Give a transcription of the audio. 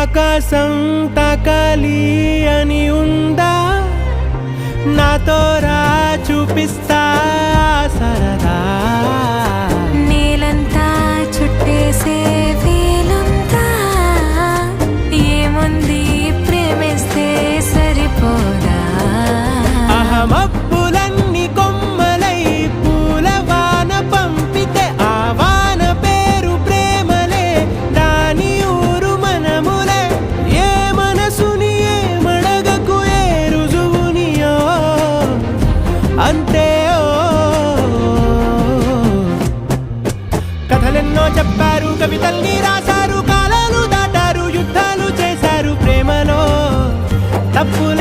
ఆకాశం తాకాలి అని ఉందా, నాతో రా చూపిస్తా సరదా. నేలంతా చుట్టేసే వేలుందా, ఏముంది ప్రేమిస్తే సరిపోదా. అహమప్పులన్నీ కొమ్మలై పూలవాన పంపితే ఆ వాన పేరు ప్రేమలే, దాని ఊరు మనములే. ఏ మనసుని ఏమడగకు, ఏ రుజువునియో అంతే. కథలెన్నో చెప్పారు, కవితల్ని రాశారు, కాలాలు దాటారు, యుద్ధాలు చేశారు, ప్రేమలో తప్పుల